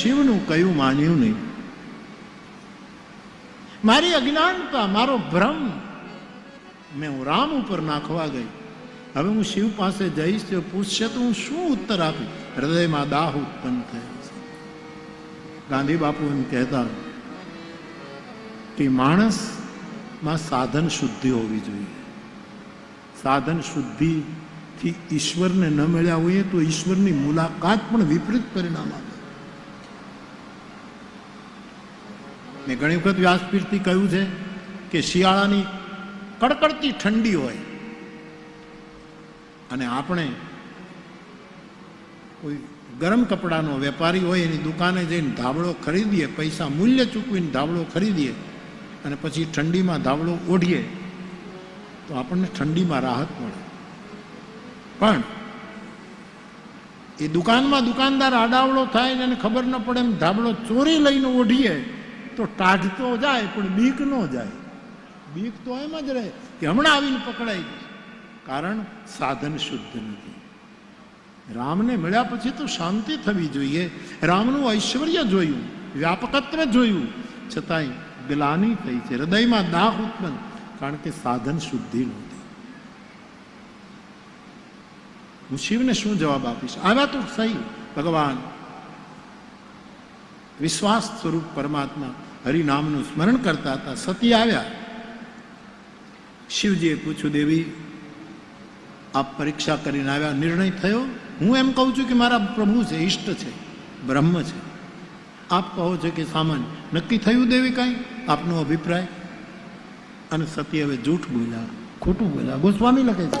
શિવનું કયું માન્યું નહીં. મારી અજ્ઞાનતા, મારો ભ્રમ મેં હું રામ ઉપર નાખવા ગઈ. હવે હું શિવ પાસે જઈશ તો પૂછશે તો હું શું ઉત્તર આપીશ? હૃદયમાં દાહ ઉત્પન્ન થયો છે. ગાંધી બાપુ એમ કહેતા કે માણસમાં સાધન શુદ્ધિ હોવી જોઈએ. સાધન શુદ્ધિથી ઈશ્વરને ન મળ્યા હોઈએ તો ઈશ્વરની મુલાકાત પણ વિપરીત પરિણામ આપે. મેં ઘણી વખત વ્યાસપીઠથી કહ્યું છે કે શિયાળાની કડકડતી ઠંડી હોય અને આપણે કોઈ ગરમ કપડાનો વેપારી હોય એની દુકાને જઈને ધાબળો ખરીદીએ, પૈસા મૂલ્ય ચૂકવીને ધાબળો ખરીદીએ અને પછી ઠંડીમાં ધાબળો ઓઢીએ તો આપણને ઠંડીમાં રાહત મળે. પણ એ દુકાનમાં દુકાનદાર આડાવડો થાય ને એને ખબર ન પડે એમ ધાબળો ચોરી લઈને ઓઢીએ તો ટાઢ તો જાય પણ બીક ન જાય. બીક તો એમ જ રહે કે હમણાં આવીને પકડાઈ જશે. કારણ સાધન શુદ્ધ નથી. રામને મળ્યા પછી તો શાંતિ થવી જોઈએ. રામનું ઐશ્વર્ય જોયું, વ્યાપકત્વ જોયું, છતાંય ગ્લાનિ થઈ છે, હૃદયમાં દાહ ઉત્પન્ન, કારણ કે સાધન શુદ્ધિ નહોતી. હું શિવને શું જવાબ આપીશ? આવ્યા તો સહી ભગવાન, વિશ્વાસ સ્વરૂપ પરમાત્મા હરિનામનું સ્મરણ કરતા હતા. સતી આવ્યા. શિવજીએ પૂછ્યું, દેવી આપ પરીક્ષા કરીને આવ્યા, નિર્ણય થયો? હું એમ કહું છું કે મારા પ્રભુ છે, ઈષ્ટ છે, બ્રહ્મ છે. આપ કહો છો કે સામાન્ય. નક્કી થયું દેવી કાંઈ? આપનો અભિપ્રાય? અને સતી હવે જૂઠ બોલ્યા, ખોટું બોલ્યા. ગોસ્વામી લખે છે,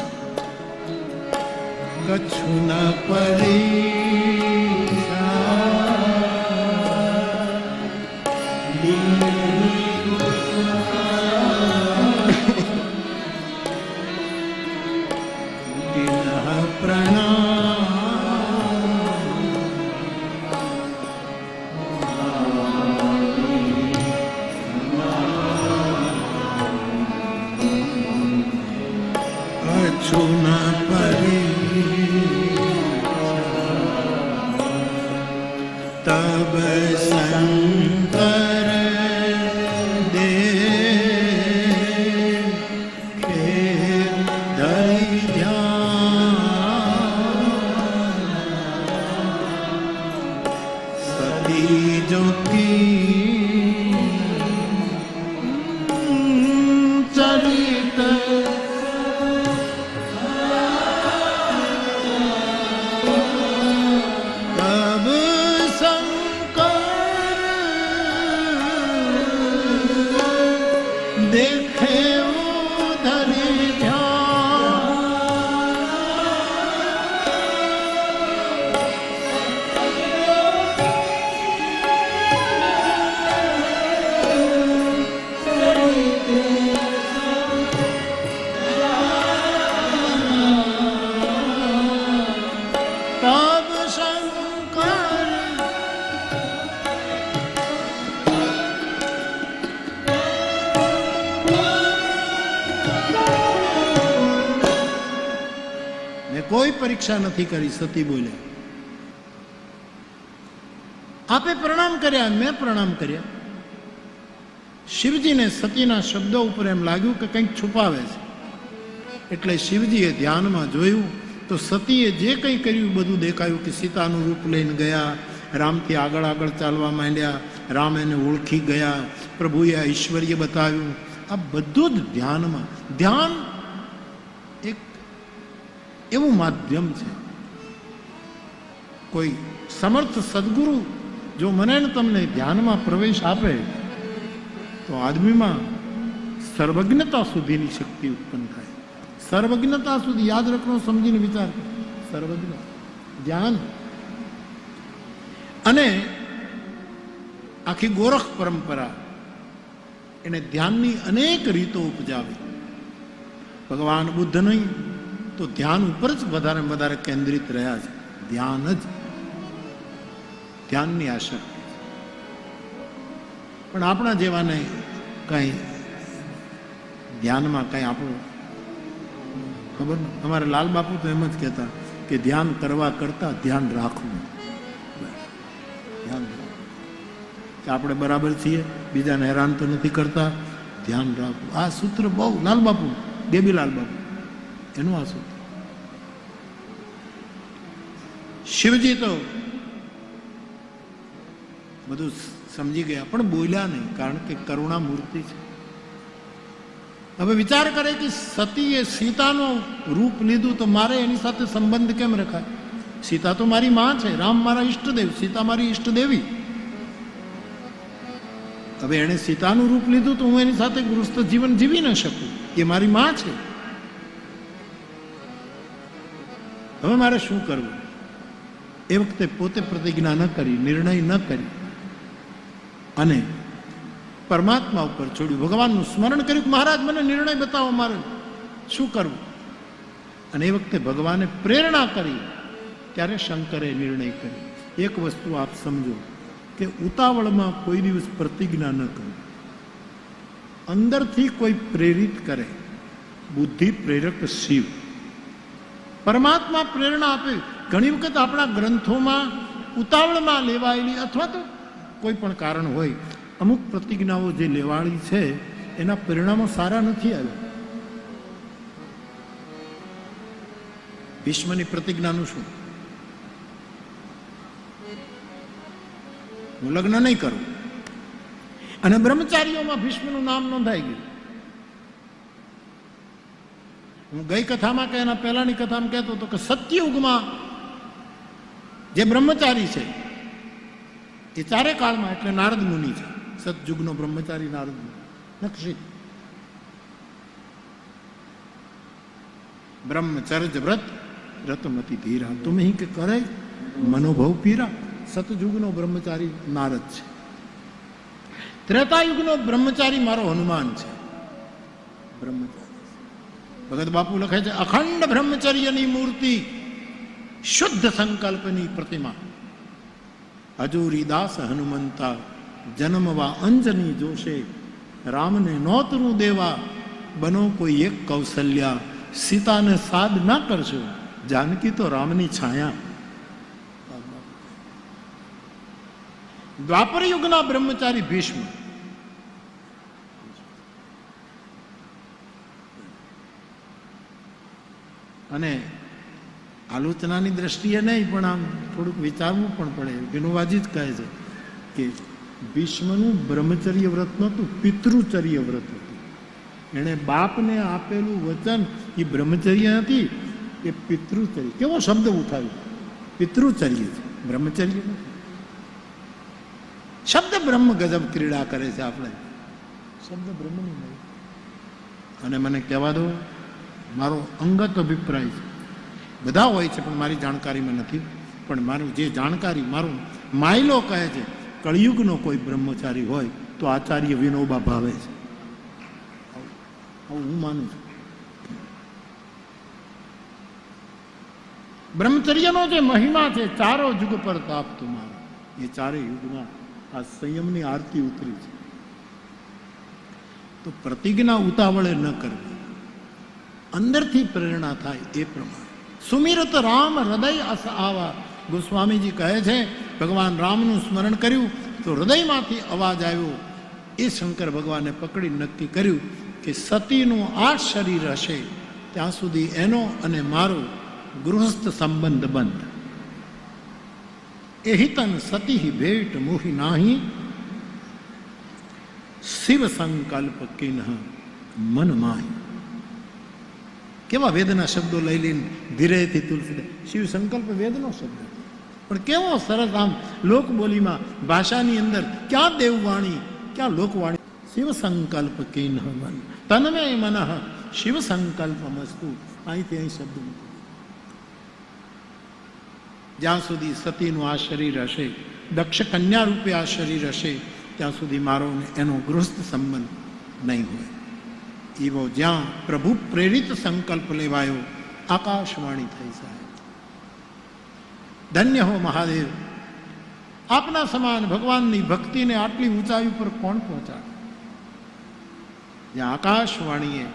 કચ્છુ ન તબ શંકર દેખે ધરી ધ્યાન સતી જો કી ચરિત કોઈ પરીક્ષા નથી કરી. સતી બોલ્યા, આપે પ્રણામ કર્યા, મેં પ્રણામ કર્યા. શિવજીને સતીના શબ્દો ઉપર એમ લાગ્યું કે કંઈક છુપાવે છે, એટલે શિવજીએ ધ્યાનમાં જોયું તો સતીએ જે કંઈ કર્યું બધું દેખાયું. કે સીતાનું રૂપ લઈને ગયા, રામથી આગળ આગળ ચાલવા માંડ્યા, રામ એને ઓળખી ગયા, પ્રભુએ ઐશ્વર્ય બતાવ્યું. આ બધું જ ધ્યાનમાં. ધ્યાન એવું માધ્યમ છે. કોઈ સમર્થ સદગુરુ જો મને ને તમને ધ્યાનમાં પ્રવેશ આપે તો આદમીમાં સર્વજ્ઞતા સુધીની શક્તિ ઉત્પન્ન થાય. સર્વજ્ઞતા સુધી યાદ રાખવાનો, સમજીને વિચાર. સર્વજ્ઞ ધ્યાન. અને આખી ગોરખ પરંપરા એને ધ્યાનની અનેક રીતો ઉપજાવી. ભગવાન બુદ્ધ નહીં તો ધ્યાન ઉપર જ વધારે વધારે કેન્દ્રિત રહ્યા છે. ધ્યાન જ, ધ્યાનની આ શક્તિ. પણ આપણા જેવાને કઈ ધ્યાનમાં કઈ આપણું ખબર ન. અમારે લાલ બાપુ તો એમ જ કહેતા કે ધ્યાન કરવા કરતા ધ્યાન રાખવું. ધ્યાન કે આપણે બરાબર છીએ, બીજાને હેરાન તો નથી કરતા, ધ્યાન રાખવું. આ સૂત્ર બહુ લાલ બાપુ, દેબી લાલ બાપુ એનું આ સૂત્ર. શિવજી તો બધું સમજી ગયા પણ બોલ્યા નહીં, કારણ કે કરુણા મૂર્તિ છે. હવે વિચાર કરે કે સતીએ સીતાનું રૂપ લીધું તો મારે એની સાથે સંબંધ કેમ રખાય? સીતા તો મારી માં છે, રામ મારા ઈષ્ટદેવ, સીતા મારી ઈષ્ટદેવી. હવે એણે સીતાનું રૂપ લીધું તો હું એની સાથે ગૃહસ્થ જીવન જીવી ન શકું, એ મારી માં છે. હવે મારે શું કરવું? એ વખતે પોતે પ્રતિજ્ઞા ન કરી, નિર્ણય ન કરી અને પરમાત્મા ઉપર છોડ્યું. ભગવાનનું સ્મરણ કર્યું કે મહારાજ મને નિર્ણય બતાવો, મારે શું કરવું? અને એ વખતે ભગવાને પ્રેરણા કરી, ત્યારે શંકરે નિર્ણય કર્યો. એક વસ્તુ આપ સમજો કે ઉતાવળમાં કોઈ દિવસ પ્રતિજ્ઞા ન કરો. અંદરથી કોઈ પ્રેરિત કરે. બુદ્ધિ પ્રેરક શિવ, પરમાત્મા પ્રેરણા આપે. ઘણી વખત આપણા ગ્રંથોમાં ઉતાવળમાં લેવાયેલી અથવા તો કોઈ પણ કારણ હોય, અમુક પ્રતિજ્ઞાઓ જે લેવાળી છે એના પરિણામો સારા નથી આવ્યા. ભીષ્મની પ્રતિજ્ઞાનું શું? હું લગ્ન નહીં કરું, અને બ્રહ્મચારીઓમાં ભીષ્મનું નામ નોંધાઈ ગયું. હું ગઈ કથામાં કે એના પહેલાની કથામાં કહેતો હતો કે સત્યયુગમાં જે બ્રહ્મચારી છે એ ચારે કાળમાં, એટલે નારદ મુનિ છે. સતયુગનો બ્રહ્મચારી નારદ મુનિ, નક્ષિત બ્રહ્મચર્ય વ્રત રતમતી ધીરા તુમે કે કરે મનોભવ પીરા. સતયુગનો બ્રહ્મચારી નારદ છે. ત્રેતાયુગનો બ્રહ્મચારી મારો હનુમાન છે. બ્રહ્મચારી ભગત બાપુ લખે છે, અખંડ બ્રહ્મચર્યની મૂર્તિ, શુદ્ધ સંકલ્પની પ્રતિમા, હજુરી દાસ હનુમંતા, જન્મવા અંજની જોશે, રામને નોતરું દેવા, બનો કોઈ એક કૌશલ્યા, સીતાને સાદ ના કરશો, જાનકી તો રામની છાયા. દ્વાપર યુગના બ્રહ્મચારી ભીષ્મ, અને આલોચનાની દ્રષ્ટિએ નહીં પણ આમ થોડુંક વિચારવું પણ પડે. વિનોવાજી જ કહે છે કે ભીષ્મનું બ્રહ્મચર્ય વ્રત નહોતું, પિતૃચર્ય વ્રત હતું. એણે બાપને આપેલું વચન એ બ્રહ્મચર્ય નથી, એ પિતૃચર્ય. કેવો શબ્દ ઉઠાવ્યો, પિતૃચર્ય છે, બ્રહ્મચર્ય નથી. શબ્દ બ્રહ્મ ગજબ ક્રીડા કરે છે. આપણે શબ્દ બ્રહ્મની નહીં. અને મને કહેવા દો, મારો અંગત અભિપ્રાય છે, બધા હોય છે પણ મારી જાણકારીમાં નથી, પણ મારું જે જાણકારી, મારું માયલો કહે છે, કળિયુગનો કોઈ બ્રહ્મચારી હોય તો આચાર્ય વિનોબા ભાવે છે. હું માનું છું. બ્રહ્મચર્યનો જે મહિમા છે, ચારો યુગ પર તાપ તુમારો, એ ચારે યુગમાં આ સંયમની આરતી ઉતરી છે. તો પ્રતિજ્ઞા ઉતાવળે ન કરવી, અંદરથી પ્રેરણા થાય એ પ્રમાણે. સુમિરત રામ હૃદય અસ આવા, ગોસ્વામીજી કહે છે ભગવાન રામનું સ્મરણ કર્યું તો હૃદયમાંથી અવાજ આવ્યો. એ શંકર ભગવાને પકડી નક્કી કર્યું કે સતીનું આ શરીર હશે ત્યાં સુધી એનો અને મારો ગૃહસ્થ સંબંધ બંધ. એહિતન સતી ભેટ મોહી નાહી, શિવ સંકલ્પ કિન્હ મન માહી. કેવા વેદના શબ્દો લઈ લઈને ધીરેથી તુલસીદાસ. શિવ સંકલ્પ વેદનો શબ્દ, પણ કેવો સરસ આમ લોકબોલીમાં ભાષાની અંદર ક્યાં દેવવાણી ક્યાં લોકવાણી. શિવ સંકલ્પ કિન્હ મન તન્મે મનઃ શિવ સંકલ્પ મસ્તુ. અહીંથી અહીં શબ્દ મૂકો. જ્યાં સુધી સતીનું આ શરીર હશે, દક્ષ કન્યા રૂપે આ શરીર હશે, ત્યાં સુધી મારો એનો ગૃહસ્થ સંબંધ નહીં હોય. એવો જ્યાં પ્રભુ પ્રેરિત સંકલ્પ લેવાયો, આકાશવાણી થઈ સાહેબ. ધન્ય હો મહાદેવ, આપના સમાન ભગવાનની ભક્તિને આટલી ઊંચાઈ ઉપર કોણ પહોંચાડે? જ્યાં આકાશવાણીએ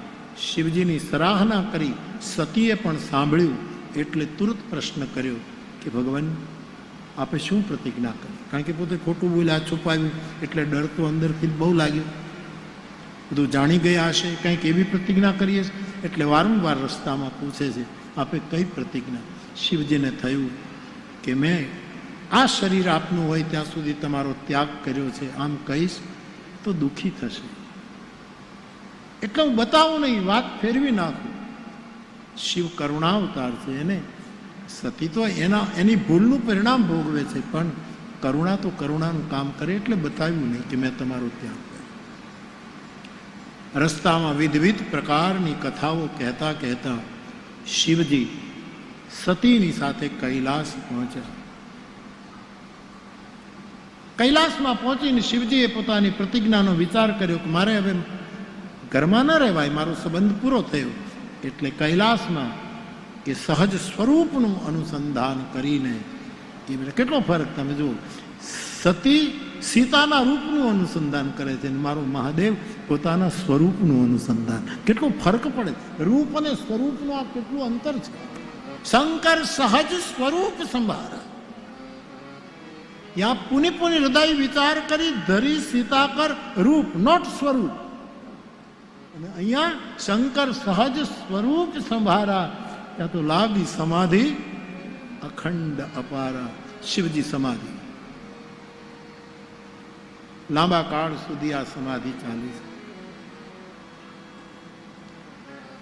શિવજીની સરાહના કરી, સતીએ પણ સાંભળ્યું, એટલે તુરત પ્રશ્ન કર્યો કે ભગવાન આપે શું પ્રતિજ્ઞા કરી? કારણ કે પોતે ખોટું બોલ્યા, છુપાવ્યું, એટલે ડર તો અંદરથી બહુ લાગ્યો. બધું જાણી ગયા હશે, કંઈક એવી પ્રતિજ્ઞા કરીએ, એટલે વારંવાર રસ્તામાં પૂછે છે આપે કઈ પ્રતિજ્ઞા? શિવજીને થયું કે મેં આ શરીર આપનું હોય ત્યાં સુધી તમારો ત્યાગ કર્યો છે, આમ કહીશ તો દુઃખી થશે, એટલે હું બતાવું નહીં, વાત ફેરવી નાખું. શિવ કરુણા અવતાર છે, એને સતી તો એની ભૂલનું પરિણામ ભોગવે છે, પણ કરુણા તો કરુણાનું કામ કરે, એટલે બતાવ્યું નહીં કે મેં તમારો ત્યાગ કર્યો. રસ્તામાં વિવિધ પ્રકારની કથાઓ કહેતા કહેતા શિવજી સતીની સાથે કૈલાસ પહોંચ્યા. કૈલાસમાં પહોંચીને શિવજીએ પોતાની પ્રતિજ્ઞાનો વિચાર કર્યો કે મારે હવે ઘરમાં ન રહેવાય, મારો સંબંધ પૂરો થયો. એટલે કૈલાસમાં એ સહજ સ્વરૂપનું અનુસંધાન કરીને, એ કેટલો ફરક તમે જુઓ, સતી સીતાના રૂપનું અનુસંધાન કરે છે, મારો મહાદેવ પોતાના સ્વરૂપનું અનુસંધાન. કેટલો ફરક પડે, રૂપ અને સ્વરૂપનું આ કેટલું અંતર છે. શંકર સહજ સ્વરૂપ સંભાળ, યા પુનિ પુનિ હૃદય વિચાર કરી ધરી સીતા કર રૂપ, નોટ સ્વરૂપ. અને અહીંયા શંકર સહજ સ્વરૂપ સંભારા, ત્યાં તો લાગી સમાધિ અખંડ અપારા. શિવજી સમાધિ, લાંબા કાળ સુધી આ સમાધિ ચાલી છે.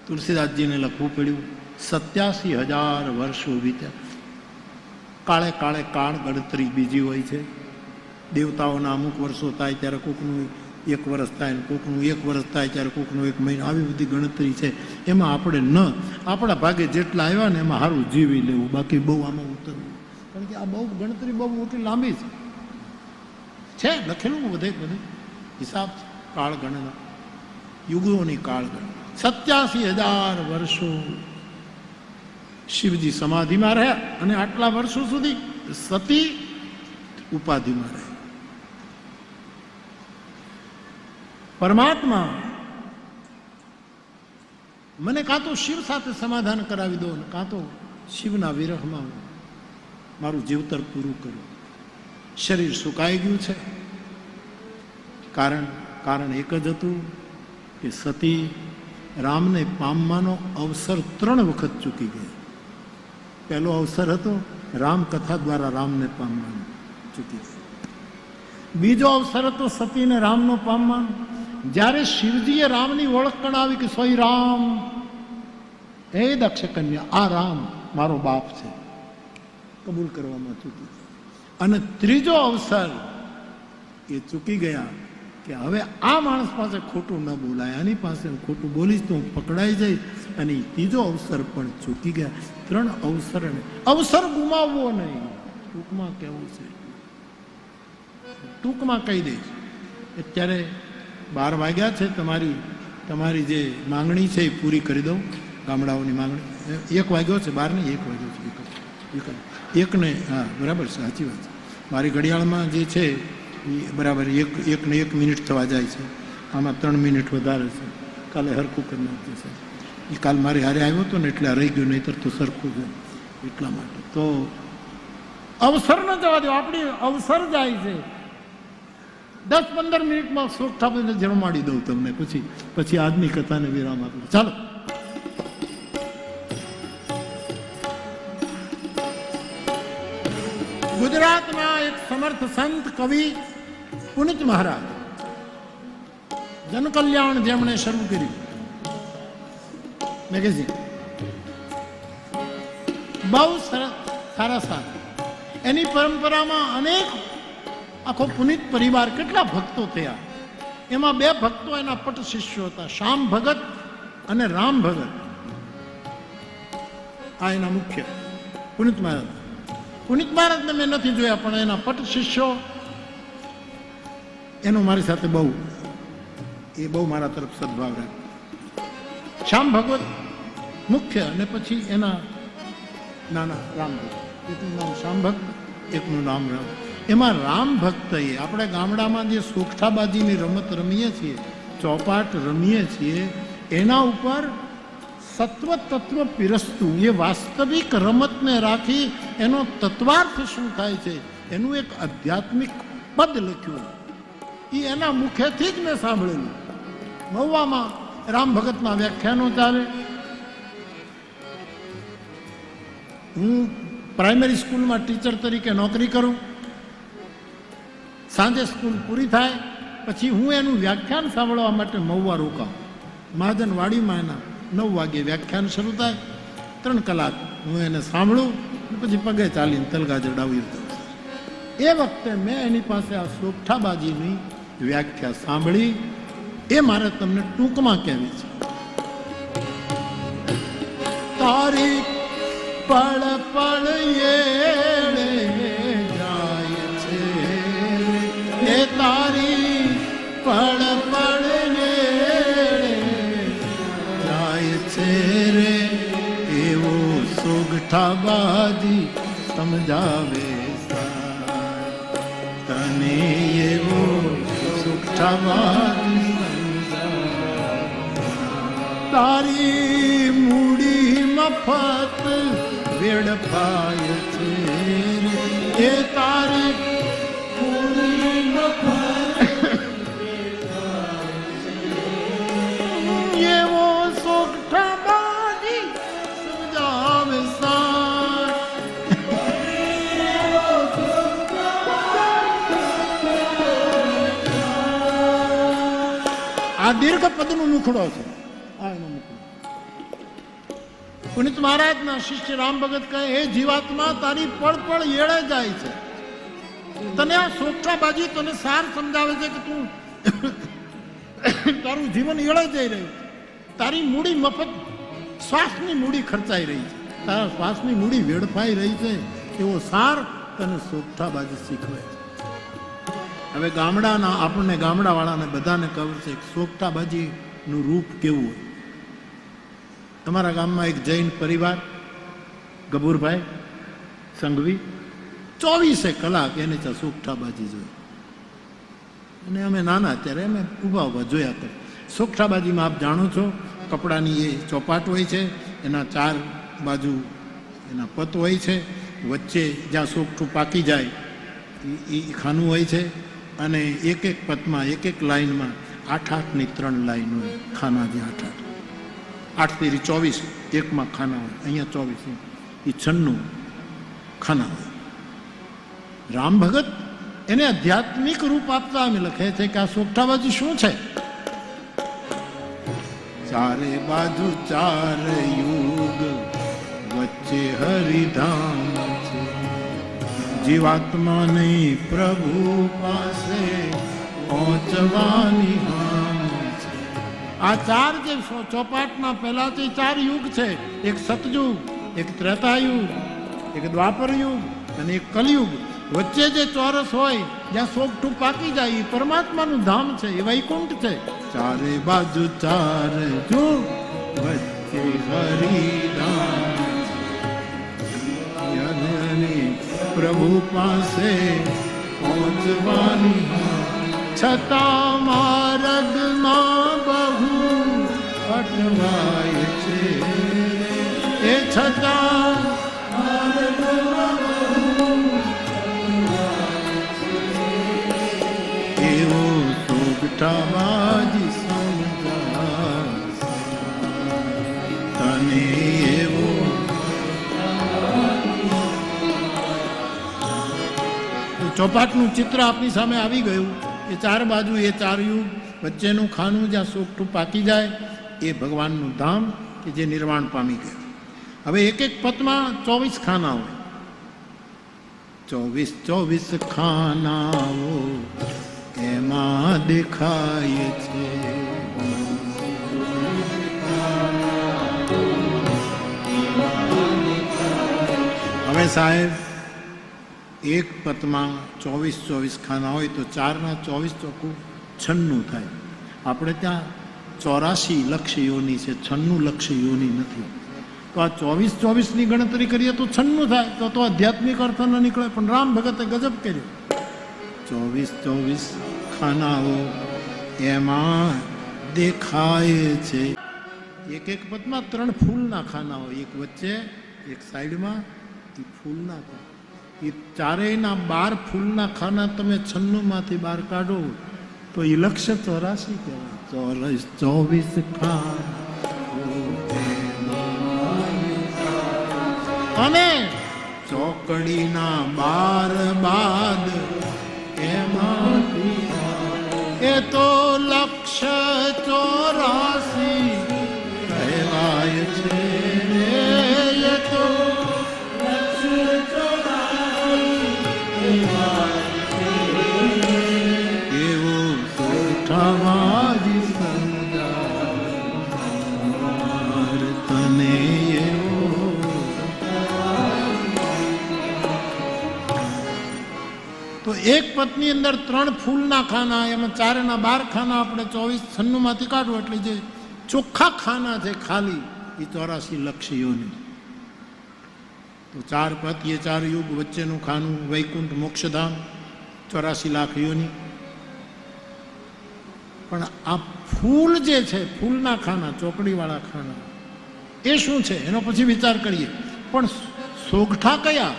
તુલસીદાસજીને લખવું પડ્યું, 87,000 વર્ષો વીત્યા. કાળે કાળે કાળ ગણતરી બીજી હોય છે. દેવતાઓના અમુક વર્ષો થાય ત્યારે કોકનું 1 વર્ષ થાય, કોકનું 1 વર્ષ થાય ત્યારે કોકનું 1 મહિનો, આવી બધી ગણતરી છે. એમાં આપણે આપણા ભાગે જેટલા આવ્યા ને એમાં સારું જીવી લેવું, બાકી બહુ આમાં ઉતરવું. કારણ કે આ બહુ ગણતરી બહુ મોટી લાંબી છે, લખેલું બધે હિસાબ છે. કાળ ગણના, યુગોની કાળ ગણના. 87,000 વર્ષો શિવજી સમાધિમાં રહ્યા, અને આટલા વર્ષો સુધી સતી ઉપાધિમાં રહ્યા. પરમાત્મા મને કાં તો શિવ સાથે સમાધાન કરાવી દો, કાં તો શિવના વિરહમાં મારું જીવતર પૂરું કર્યું. શરીર સુકાઈ ગયું છે. કારણ એક જ હતું કે સતી રામને પામવાનો અવસર 3 વખત ચૂકી ગયા. પહેલો અવસર હતો રામકથા દ્વારા રામને પામવાનો, ચૂકી ગયા. બીજો અવસર હતો સતીને રામનો પામવાનો, જ્યારે શિવજીએ રામની ઓળખ કરાવી કે સોઈ રામ, હે દક્ષ કન્યા, આ રામ મારો બાપ છે, કબૂલ કરવામાં ચૂકી. અને ત્રીજો અવસર એ ચૂકી ગયા કે હવે આ માણસ પાસે ખોટું ન બોલાય, આની પાસે હું ખોટું બોલીશ તો હું પકડાઈ જઈશ. અને ત્રીજો અવસર પણ ચૂકી ગયા. 3 અવસર ગુમાવવો નહીં. ટૂંકમાં કેવું છે, ટૂંકમાં કહી દઈશ. અત્યારે 12 વાગ્યા છે. તમારી જે માંગણી છે એ પૂરી કરી દઉં. ગામડાઓની માંગણી 1 વાગ્યો છે, 12 નહીં 1 વાગ્યો છે. 1 ને હા બરાબર છે, સાચી વાત છે. મારી ઘડિયાળમાં જે છે એ બરાબર 1 ને 1 મિનિટ થવા જાય છે. આમાં 3 મિનિટ વધારે છે. કાલે હરખું કરી નાખશે સાહેબ. એ કાલ મારી હારે આવ્યો હતો ને એટલે રહી ગયું, નહીંતર તો સરખું છે. એટલા માટે તો અવસર ન જવા દો. આપણી અવસર જાય છે. 10-15 મિનિટમાં શોખ થાપીને જન્માડી દઉં તમને, પછી આજની કથાને વિરામ આપું. ચાલો. ગુજરાતના એક સમર્થ સંત કવિ પુનિત મહારાજ, જનકલ્યાણ જેમણે શરૂ કર્યું મેગેઝિન, બહુ સારા સારા. એની પરંપરામાં અનેક આખો પુનિત પરિવાર કેટલા ભક્તો થયા. એમાં 2 ભક્તો એના પટ શિષ્યો હતા, શ્યામ ભગત અને રામ ભગત. આ એના મુખ્ય પુનિત મહારાજ. પુનિત મહારાજને મેં નથી જોયા, પણ એના પટ શિષ્યો એનો મારી સાથે બહુ મારા તરફ સદભાવ રાખે. શ્યામ ભગવત મુખ્ય, અને પછી એના નાના રામ ભક્ત. એકનું નામ શ્યામ ભક્ત, એકનું નામ રામ. એમાં રામ ભક્ત એ આપણે ગામડામાં જે સોગઠાબાજીની રમત રમીએ છીએ, ચોપાટ રમીએ છીએ, એના ઉપર સત્વ તત્વ પીરસતું એ વાસ્તવિક રમતને રાખી એનો તત્વાર્થ શું થાય છે એનું એક આધ્યાત્મિક પદ લખ્યું. એ એના મુખેથી જ મેં સાંભળેલું. મહુવામાં રામ ભગતના વ્યાખ્યાનો ચાલે. હું પ્રાઇમરી સ્કૂલમાં ટીચર તરીકે નોકરી કરું. સાંજે સ્કૂલ પૂરી થાય પછી હું એનું વ્યાખ્યાન સાંભળવા માટે મહુવા રોકાઉં. મહાજનવાડીમાં એના 9 વાગે વ્યાખ્યાન શરૂ થાય. 3 કલાક હું એને સાંભળું, પછી પગે ચાલીને તલગા જડાવી. એ વખતે મેં એની પાસે આ સોગઠાબાજીની વ્યાખ્યા સાંભળી. એ મારે તમને ટૂંકમાં કહેવી છે. તારી પળ પળ એળે જાય છે, એ તારી પળ પળ એળે જાય છે રે, એવો સોગઠાબાજી સમજાવે તને, એવો સોગઠાબાજી તારી મૂડી મફત વેડફાય છે, એ તારી મૂડી મફત એવો સોગઠાબાજી સમજાવે આ દીર્ઘ પદનું મુખડો છે. પુનિત મહારાજના શિષ્ય રામ ભગત કહે, હે જીવાત્મા, તારી પળ પળ એળે જાય છે. તને આ સોગઠાબાજી તને સાર સમજાવે છે કે તું તારું જીવન એળે જઈ રહ્યું. તારી મૂડી મફત, શ્વાસની મૂડી ખર્ચાઈ રહી છે, તારા શ્વાસની મૂડી વેડફાઈ રહી છે, એવો સાર તને સોગઠાબાજી શીખવે છે. હવે ગામડાના આપણને ગામડાવાળાને બધાને ખબર છે સોગઠાબાજીનું રૂપ કેવું હોય. તમારા ગામમાં એક જૈન પરિવાર, ગબુરભાઈ સંઘવી, 24 કલાક એને ત્યાં સોગઠાબાજી જોઈ. અને અમે નાના ત્યારે અમે ઊભા જોયા કરે. સોગઠાબાજીમાં આપ જાણો છો, કપડાની એ ચોપાટ હોય છે, એના 4 બાજુ એના પત હોય છે, વચ્ચે જ્યાં સોગઠું પાકી જાય એ ખાનું હોય છે, અને એક પતમાં એક લાઈનમાં 8-8ની 3 લાઈન હોય. ખાના જે 8-8 8 × 24 એકમાં ખાના હોય. અહીંયા 24 એ 96 ખાના હોય. રામ ભગત એને આધ્યાત્મિક રૂપ આપતા અમે લખે છે કે આ સોગઠાબાજી શું છે. ચારે બાજુ 4 યુગ, વચ્ચે હરિધામ છે, જીવાત્માને પ્રભુ પાસે પહોંચવાની હામ છે. આ 4 જે ચોપાટના પહેલાથી 4 યુગ છે, એક સતયુગ, એક ત્રેતાયુગ, એક દ્વાપર યુગ અને એક કલયુગ. વચ્ચે જે ચોરસ હોય જ્યાં સોગઠું પાકી જાય એ પરમાત્માનું ધામ છે, એ વૈકુંઠ છે. ચારે બાજુ 4 યુગ, વચ્ચે હરિધામ છે, પ્રભુ પાસે પહોંચવાની છતાં માર્ગમાં બહુ અટવાય છે, એ છતાં એવો સોગઠાબાજી સમજાવશે તને, એવો ચોપાટનું ચિત્ર આપની સામે આવી ગયું. એ 4 બાજુ એ 4 યુગ, વચ્ચેનું ખાનું જ્યાં સોગઠું પાકી જાય એ ભગવાનનું ધામ કે જે નિર્વાણ પામી ગયું. હવે એક એક પદમાં 24 ખાના હોય. 24 ખાનાઓ એમાં દેખાય છે. હવે સાહેબ એક પદમાં 24 ખાના હોય તો 4 ના 24 ચોખ્ખું 96 થાય. આપણે ત્યાં 84 લક્ષ યોની છે, 96 લક્ષ યોની નથી. તો આ 24 ની ગણતરી કરીએ તો 96 થાય. તો આધ્યાત્મિક અર્થ ન નીકળે. પણ રામ ભગતે ગજબ કર્યો. 24 ખાનાઓ એમાં દેખાય છે. એક એક પદમાં 3 ફૂલના ખાના હોય, એક વચ્ચે એક સાઈડમાં, એ ફૂલના ખાના. એ ચારેયના 12 ફૂલના ખાના તમે 96 માંથી બહાર કાઢો તો એ લક્ષ્ય 84 કહેવાય. 24 ખાના અને ચોકડીના 12 બાદ એમાંથી એ તો લક્ષ્ય 84 કહેવાય છે. એ તો એવો સોઠાવાજી સમજાર તને એવો. તો એક પત્ની અંદર 3 ફૂલના ખાના, એમાં 4 ના 12 ખાના આપણે 24 96 માંથી કાઢવું એટલે જે ચોખ્ખા ખાના છે ખાલી એ 84 લક્ષ યોની. તો 4 પદ એ 4 યુગ વચ્ચેનું ખાનું વૈકુંઠ મોક્ષધામ 84 લાખ યોની. પણ આ ફૂલ જે છે, ફૂલના ખાના, ચોકડીવાળા ખાના, એ શું છે એનો પછી વિચાર કરીએ. પણ સોગઠા કયા?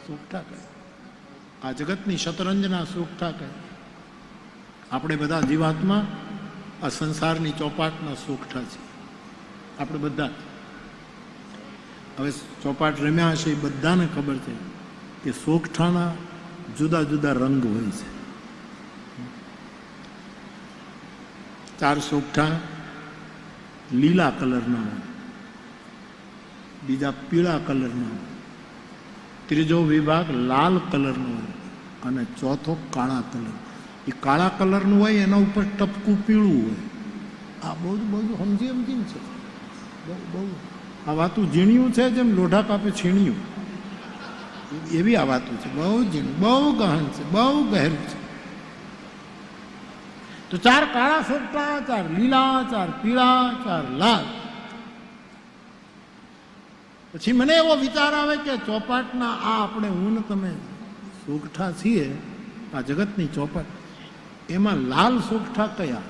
સોગઠા કયા? આ જગતની શતરંજના સોગઠા કયા? આપણે બધા જીવાત્મા આ સંસારની ચોપાટના સોગઠા છે. આપણે બધા હવે ચોપાટ રમ્યા હશે એ બધાને ખબર છે કે સોગઠાના જુદા જુદા રંગ હોય છે. 4 સોગઠા લીલા કલરના હોય, બીજા પીળા કલરના હોય, ત્રીજો વિભાગ લાલ કલરનો હોય અને ચોથો કાળા કલર. એ કાળા કલરનું હોય એના ઉપર ટપકું પીળું હોય. આ બહુ સમજીને છે. બહુ આ વાતું ઝીણ્યું છે, જેમ લોઢા કાપે છીણ્યું એવી આ વાતું છે. બહુ ઝીણું, બહુ ગહન છે, બહુ ગહેરું છે. તો 4 કાળા સોગઠા, 4 લીલા, 4 પીળા, 4 લાલ. પછી મને એવો વિચાર આવે કે ચોપાટના આ આપણે હું ને તમે સોગઠા છીએ, આ જગતની ચોપાટ, એમાં લાલ સોગઠા કયા?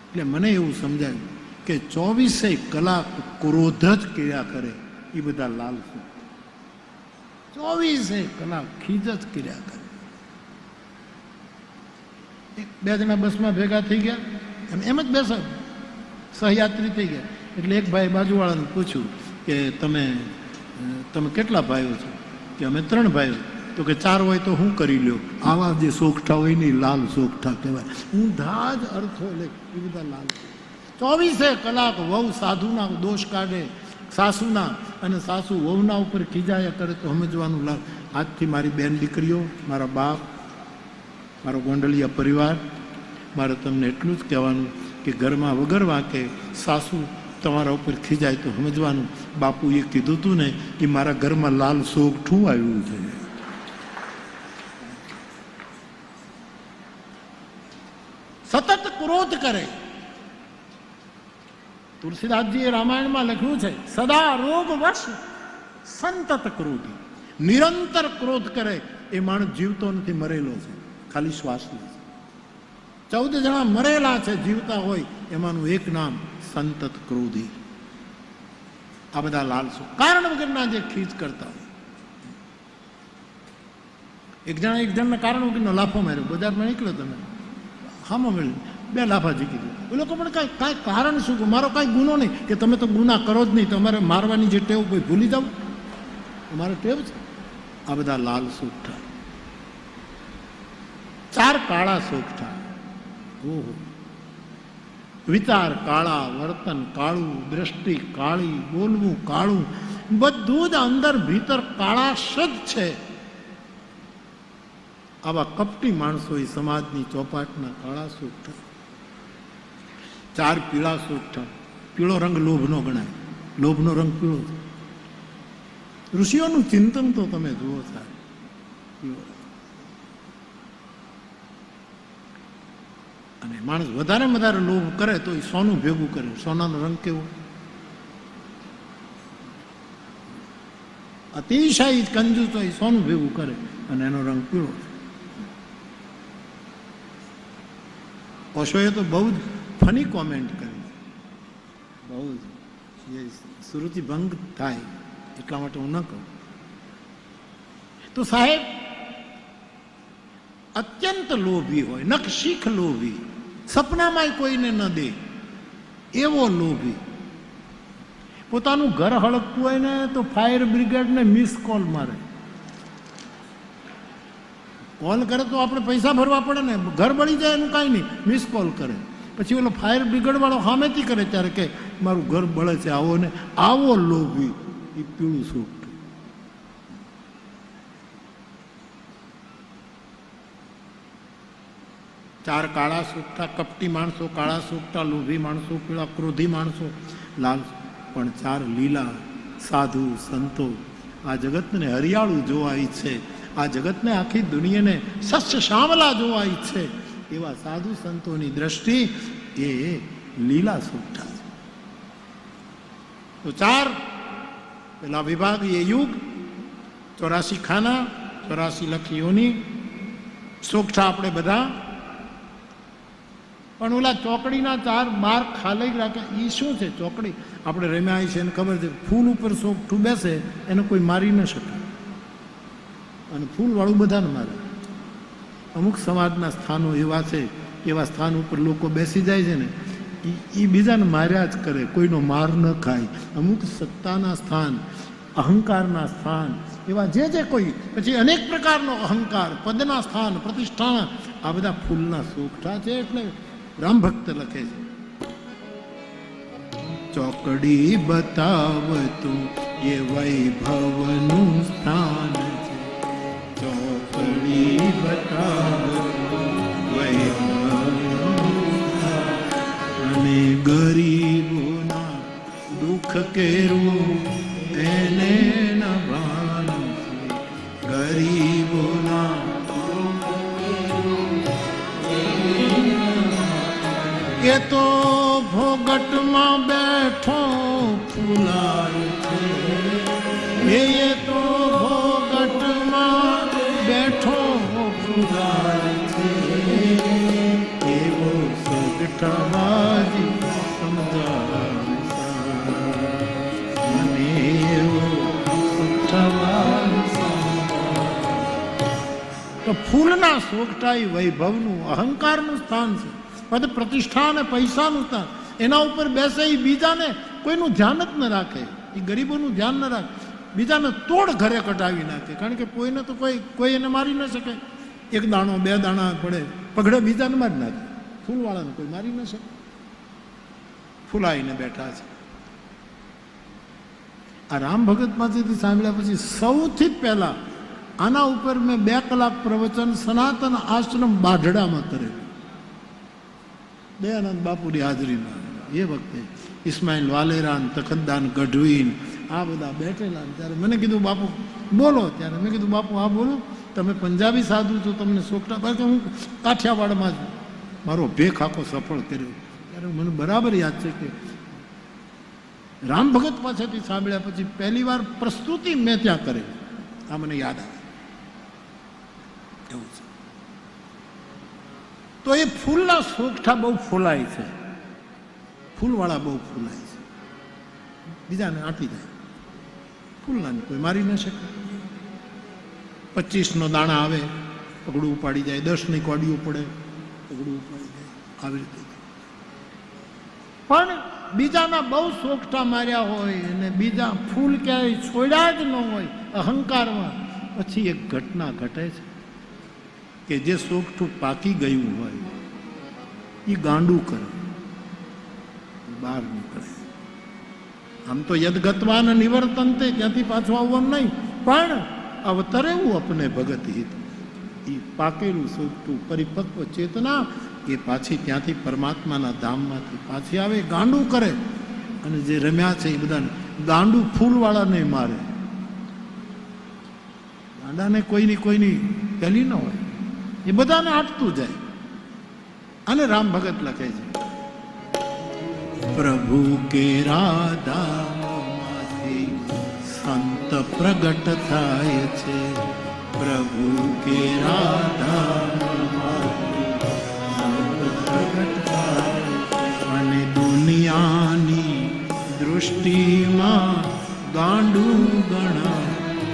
એટલે મને એવું સમજાયું કે 24 કલાક ક્રોધ જ કર્યા કરે એ બધા લાલ સોગઠા. 24 કલાક ખીજ જ કર્યા કરે. 2 જણા બસમાં ભેગા થઈ ગયા, એમ જ બેસે, સહયાત્રી થઈ ગયા. એટલે એક ભાઈ બાજુવાળાને પૂછ્યું કે તમે કેટલા ભાઈઓ છો? કે અમે 3 ભાઈઓ. તો કે 4 હોય તો હું કરી લ્યો? આવા જે સોગઠા હોય ને લાલ સોગઠા કહેવાય. ઊંધા જ અર્થો લે એ બધા લાલ. 24 કલાક વહુ સાધુના દોષ કાઢે, સાસુના, અને સાસુ વહુના ઉપર ખીજાયા કરે તો સમજવાનું લાલ. આજથી મારી બેન દીકરીઓ, મારા બાપ, મારો ગોંડલિયા પરિવાર, મારે તમને એટલું જ કહેવાનું કે ઘરમાં વગર વાંકે સાસુ તમારા ઉપર ખીજાય તો સમજવાનું બાપુએ કીધું હતું ને કે મારા ઘરમાં લાલ સોગઠું આવ્યું છે. સતત ક્રોધ કરે. તુલસીદાસજીએ રામાયણમાં લખ્યું છે, સદા રોગ વશ સંતત ક્રોધી. નિરંતર ક્રોધ કરે એ માણસ જીવતો નથી, મરેલો છે, ખાલી શ્વાસ લે છે. 14 જણા મરેલા છે, જીવતા હોય એમાંનું એક નામ સંતત ક્રોધી. આ બધા લાલસો કારણ વગરના જે ખીજ કરતા હોય. એક જણને કારણ વગરનો લાફો માર્યો, બજારમાં નીકળ્યો તમે, હામાં મળ્યું, 2 લાફા ઝીકી દો. એ લોકો પણ કાંઈ કારણ શું? મારો કાંઈ ગુનો નહીં, કે તમે તો ગુના કરો જ નહીં, તમારે મારવાની જે ટેવ કોઈ ભૂલી જાવ, તમારે ટેવ છે. આ બધા લાલ સોગઠા. 4 કાળા સોગઠા. ઓહો, વિચાર કાળા, વર્તન કાળું, દ્રષ્ટિ કાળી, બોલવું કાળું, બધું જ અંદર ભીતર કાળાશ જ છે. આવા કપટી માણસો એ સમાજની ચોપાટના કાળા સોગઠા. 4 પીળા સોગઠા. પીળો રંગ લોભનો ગણાય, લોભનો રંગ પીળો છે. ઋષિઓનું ચિંતન તો તમે જુઓ સાહેબ. અને માણસ વધારે વધારે લોભ કરે તો એ સોનું ભેગું કરે. સોનાનો રંગ કેવો? અતિશય કંજૂસ હોય, સોનું ભેગું કરે અને એનો રંગ પીળો. ઓશોએ તો બહુ જ ફની કોમેન્ટ કરી, બહુ જ સુરુચિ ભંગ થાય એટલા માટે હું ન કહું. તો સાહેબ અત્યંત લોભી હોય, નખ શીખ લોભી, સપનામાં કોઈને ન દે એવો લોભી. પોતાનું ઘર હળગતું હોય ને તો ફાયર બ્રિગેડને મિસ કોલ મારે. કોલ કરે તો આપણે પૈસા ભરવા પડે ને, ઘર બળી જાય એનું કાંઈ નહીં, મિસ કોલ કરે. પછી ઓલો ફાયર બ્રિગેડ વાળો સામેથી કરે ત્યારે કે મારું ઘર બળે છે, આવો ને આવો લોભી એ પીળું સૂટ. ચાર કાળા સોગઠા, કપટી માણસો કાળા સોગઠા, લોભી માણસો પીળા, ક્રોધી માણસો લાલ. પણ 4 લીલા સાધુ સંતો આ જગતને હરિયાળું જોવા ઈચ્છે, આ જગતને આખી દુનિયાને સસ્ય શ્યામલા જોવા ઈચ્છે એવા સાધુ સંતોની દ્રષ્ટિ એ લીલા સોગઠા છે. તો 4 પેલા વિભાગ એ યુગ, 84 ખાના, 84 લખ યોની સોગઠા આપણે બધા. પણ ઓલા ચોકડીના 4 બાર ખાલી રાખે એ શું છે? ચોકડી આપણે રમ્યા છે એને ખબર છે, ફૂલ ઉપર સોગઠું બેસે એને કોઈ મારી ન શકે, અને ફૂલવાળું બધાને મારે. અમુક સમાજના સ્થાનો એવા છે, એવા સ્થાન ઉપર લોકો બેસી જાય છે ને એ બીજાને માર્યા જ કરે, કોઈનો માર ન ખાય. અમુક સત્તાના સ્થાન, અહંકારના સ્થાન, એવા જે કોઈ પછી અનેક પ્રકારનો અહંકાર, પદના સ્થાન, પ્રતિષ્ઠા, આ બધા ફૂલના સોગઠા છે. એટલે રામ ભક્ત લખે છે, ચોકડી બતાવતું એ વૈભવનું સ્થાન છે. ચોકડી બતાવતું વૈભવનું સ્થાન, અને ગરીબોના દુઃખ કેરું એને ન ભાન છે. ગરીબોના એ તો ભોગટમાં બેઠો ફૂલાય છે, એ તો ભોગટમાં બેઠો ફૂલાય છે. એવો સોગઠાવાજી સમજાવે મને, એવો સોગઠાવાજી. તો ફૂલના સોગઠા એ વૈભવનું, અહંકારનું સ્થાન છે. પદ પ્રતિષ્ઠા અને પૈસાનું સ્થાન, એના ઉપર બેસે એ બીજાને કોઈનું ધ્યાન જ ન રાખે, એ ગરીબોનું ધ્યાન ન રાખે, બીજાને તોડ ઘરે કઢાવી નાખે. કારણ કે કોઈને તો કોઈ એને મારી ન શકે. 1 દાણો 2 દાણા પડે પગડે બીજાને મારી નાખે, ફૂલવાળાને કોઈ મારી ન શકે. ફૂલાઈને બેઠા છે. આ રામ ભગત પાસેથી સાંભળ્યા પછી સૌથી પહેલા આના ઉપર મેં 2 કલાક પ્રવચન સનાતન આશ્રમ બાઢડામાં કરેલું, દયાનંદ બાપુની હાજરીમાં. એ વખતે ઇસ્માઇલ વાલેરાન, તખતદાન ગઢવીન આ બધા બેઠેલા. ત્યારે મને કીધું બાપુ બોલો. ત્યારે મેં કીધું બાપુ આ બોલો, તમે પંજાબી સાધુ છો, તમને સોગઠા, કારણ કે હું કાઠિયાવાડમાં જ મારો ભેખ આખો સફળ કર્યો. ત્યારે મને બરાબર યાદ છે કે રામ ભગત પાસેથી સાંભળ્યા પછી પહેલી વાર પ્રસ્તુતિ મેં ત્યાં કરેલી. આ મને યાદ આવે એવું છે. તો એ ફૂલના સોગઠા બહુ ફૂલાય છે, ફૂલવાળા બહુ ફૂલાય છે, બીજાને આંટી જાય. ફૂલનાને કોઈ મારી ન શકે. 25નો દાણા આવે પગડું ઉપાડી જાય, 10ની કોડીઓ પડે પગડું ઉપાડી જાય, આવી રીતે. પણ બીજાના બહુ સોગઠા માર્યા હોય અને બીજા ફૂલ ક્યાંય છોડ્યા જ ન હોય અહંકારમાં, પછી એક ઘટના ઘટે છે કે જે સોગઠું પાકી ગયું હોય એ ગાંડું કરે. બહાર નીકળે. આમ તો યદગતવાન નિવર્તનતે, ત્યાંથી પાછું આવવાનું નહીં, પણ અવતરેવું અપને ભગત હિત, એ પાકેલું સુખતું પરિપક્વ ચેતના એ પાછી ત્યાંથી પરમાત્માના ધામમાંથી પાછી આવે, ગાંડું કરે. અને જે રમ્યા છે એ બધાને ગાંડું ફૂલવાળાને મારે, ગાંડાને કોઈની પેલી ન હોય, એ બધાને આટતું જાય. અને રામ ભગત લખે છે, પ્રભુ કે રાધામાંથી સંત પ્રગટ થાય છે, પ્રભુ કે રાધામાંથી સંત પ્રગટ થાય, અને દુનિયાની દૃષ્ટિમાં ગાંડું ગણા.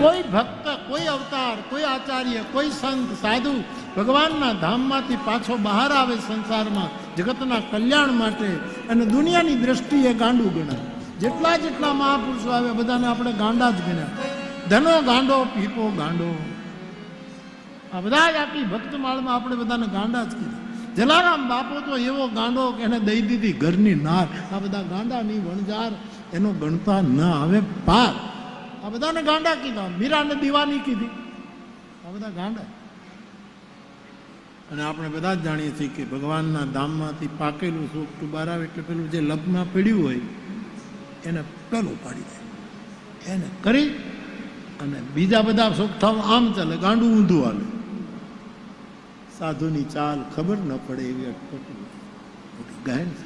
કોઈ ભક્ત, કોઈ અવતાર, કોઈ આચાર્ય, કોઈ સંત સાધુ ભગવાનના ધામમાંથી પાછો બહાર આવે સંસારમાં જગતના કલ્યાણ માટે, અને દુનિયાની દ્રષ્ટિએ ગાંડું ગણાય. જેટલા મહાપુરુષો આવે બધાને આપણે ગાંડા જ ગણ્યા. ધનો ગાંડો, પીપો ગાંડો, આ બધા જ આટલી ભક્તમાળમાં આપણે બધાને ગાંડા જ કીધા. જલારામ બાપો તો એવો ગાંડો કે એને દઈ દીધી ઘરની નાર. આ બધા ગાંડાની વણજાર, એનો ગણતા ન આવે પાર. આ બધાને ગાંડા કીધા. મીરાને દીવાની કીધી. આ બધા ગાંડા. અને આપણે બધા જ જાણીએ છીએ કે ભગવાનના ધામમાંથી પાકેલું સુખ તું બહાર આવે એટલે પેલું જે લપમાં પડ્યું હોય એને પેલું પાડી દે, એને કરી અને બીજા બધા સુખ થવા આમ ચાલે, ગાંડું ઊંધું હાલે. સાધુની ચાલ ખબર ન પડે એવી અટપટી ગહેન છે.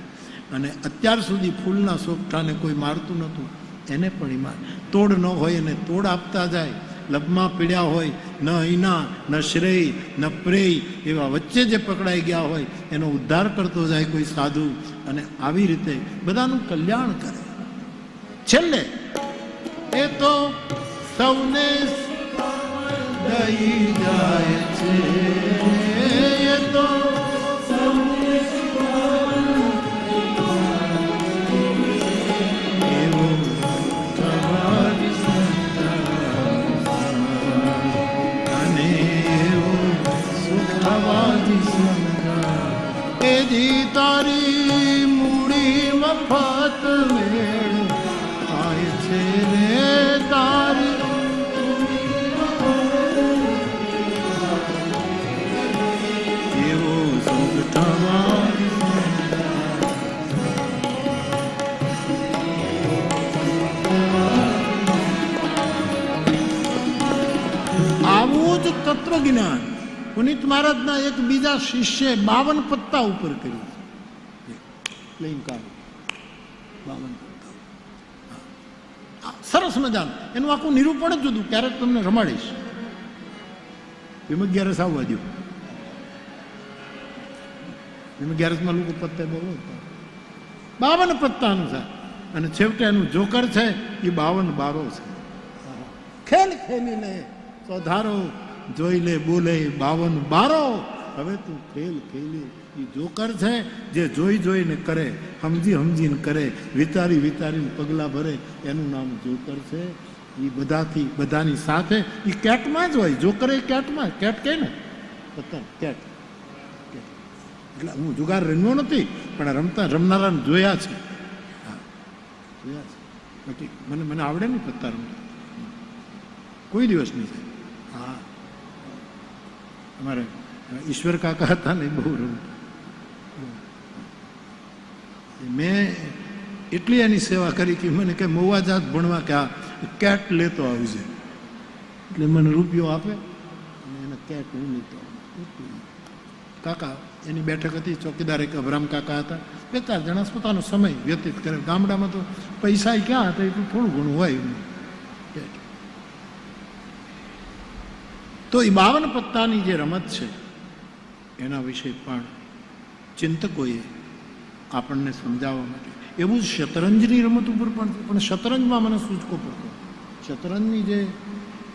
અને અત્યાર સુધી ફૂલના સોગઠાને કોઈ મારતું નહોતું, એને પણ ઈમાન. તોડ ન હોય એને તોડ આપતા જાય. લપમાં પીડ્યા હોય, ન ઈના ન શ્રેય ન પ્રેય એવા વચ્ચે જે પકડાઈ ગયા હોય એનો ઉદ્ધાર કરતો જાય કોઈ સાધુ, અને આવી રીતે બધાનું કલ્યાણ કરે. છેલ્લે એ તો સૌને દઈ જાય છે, એ તો તારી મૂડી મફત મેળ થાય છે રે, તારી એવો સુખ આવું જ તત્વજ્ઞાન પુનિત મહારાજના એક બીજા શિષ્ય 52 પત્તા ઉપર કર્યું. સરસ મજાનું એનું આખું નિરૂપણ જ જુદું. ક્યારેક તમને રમાડીશ. ભીમ 11 આવવા દો. ભીમ 11 લોકો પત્તા બહુ 52 પત્તા અનુસાર, અને છેવટે એનું જોકર છે એ 52 બારો છે. ખેલ ખેલી લે સોધારો, જોઈ લે બોલે 52 બારો. હવે તું ખેલ ખેલી. એ જોકર છે જે જોઈ જોઈને કરે, સમજીને કરે, વિચારીને પગલાં ભરે, એનું નામ જોકર છે. એ બધાની સાથે એ કેટમાં જ હોય. જોકર એ કેટમાં, કેટ કહે ને પતંગ, કેટ. એટલે હું જુગાર રમ્યો નથી, પણ રમનારાને જોયા છે. હા, જોયા છે. બાકી મને આવડે નહીં પત્તા રમતા, કોઈ દિવસ નહીં થાય. હા, અમારે ઈશ્વર કાકા હતા ને બહુ રમતા. મેં એટલી એની સેવા કરી કે મને કે મહુવા જાત ભણવા કે આ કેટ લેતો આવજે, એટલે મને રૂપિયો આપે અને એને કેટ હું લેતો. કાકા એની બેઠક હતી, ચોકીદાર એક અભરામ કાકા હતા. 2-4 જણા પોતાનો સમય વ્યતીત કરે. ગામડામાં તો પૈસા ક્યાં હતા, એટલું થોડું ઘણું હોય. તો એ 52 પત્તાની જે રમત છે એના વિશે પણ ચિંતકોએ આપણને સમજાવવા માટે, એવું જ શતરંજની રમત ઉપર પણ શતરંજમાં મને સૂચકો પડતો. શતરંજની જે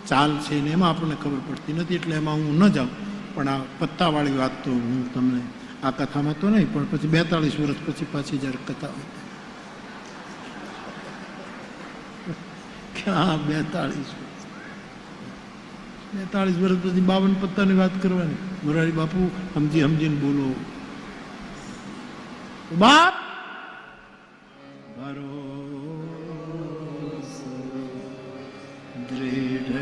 ચાલ છે ને એમાં આપણને ખબર પડતી નથી, એટલે એમાં હું ન જાઉં. પણ આ પત્તાવાળી વાત તો હું તમને આ કથામાં તો નહીં, પણ પછી 42 વર્ષ પછી પાછી જ્યારે કથા હોય ક્યાં 42 વર્ષ પછી 52 પત્તાની વાત કરવાની. મોરારી બાપુ સમજીને બોલો. બાપ ભરોસો દૃઢ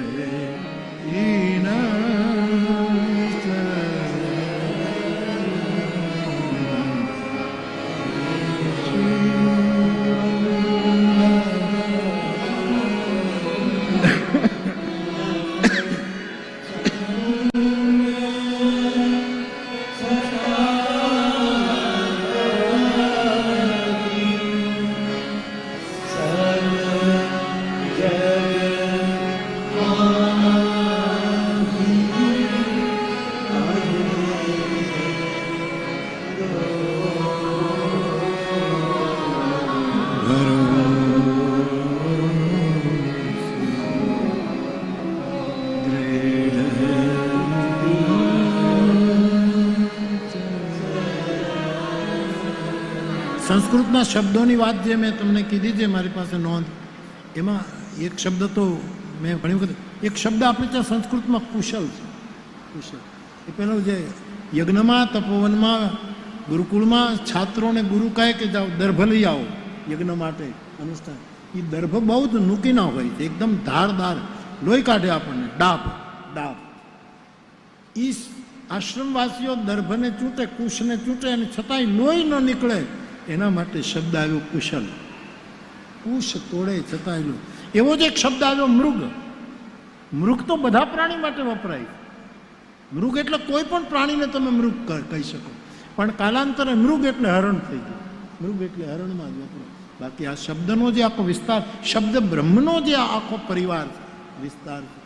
સંસ્કૃતના શબ્દોની વાત જે મેં તમને કીધી છે મારી પાસે નોંધ, એમાં એક શબ્દ તો મેં ઘણી વખત એક શબ્દ આપણે ત્યાં સંસ્કૃતમાં કુશલ છે. કુશલ એ પેલો જે યજ્ઞમાં તપોવનમાં ગુરુકુળમાં છાત્રોને ગુરુ કહે કે જાઓ દર્ભ લઈ આવો યજ્ઞ માટે અનુષ્ઠાન. એ દર્ભ બહુ જ નૂકીના હોય છે, એકદમ ધારદાર, લોહી કાઢે આપણને, ડાબ ડાબ. એ આશ્રમવાસીઓ દર્ભને ચૂંટે, કુશને ચૂંટે અને છતાંય લોહી ન નીકળે એના માટે શબ્દ આવ્યો કુશલ. કુશ તોડે છતાંય લોહી. એવો જ એક શબ્દ આવ્યો મૃગ. મૃગ તો બધા પ્રાણી માટે વપરાય. મૃગ એટલે કોઈ પણ પ્રાણીને તમે મૃગ કહી શકો, પણ કાલાંતરે મૃગ એટલે હરણ થઈ ગયું. મૃગ એટલે હરણમાં જ વપરાય. બાકી આ શબ્દનો જે આખો વિસ્તાર, શબ્દ બ્રહ્મનો જે આખો પરિવાર વિસ્તાર છે,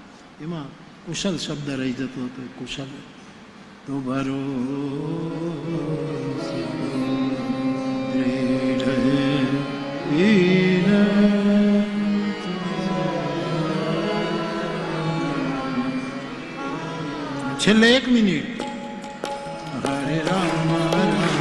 એમાં કુશલ શબ્દ રહી જતો હતો. કુશલ તો ભરો છેલ્લે 1 મિનિટ. હરે રામ રામ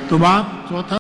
તો બાપ ચોથા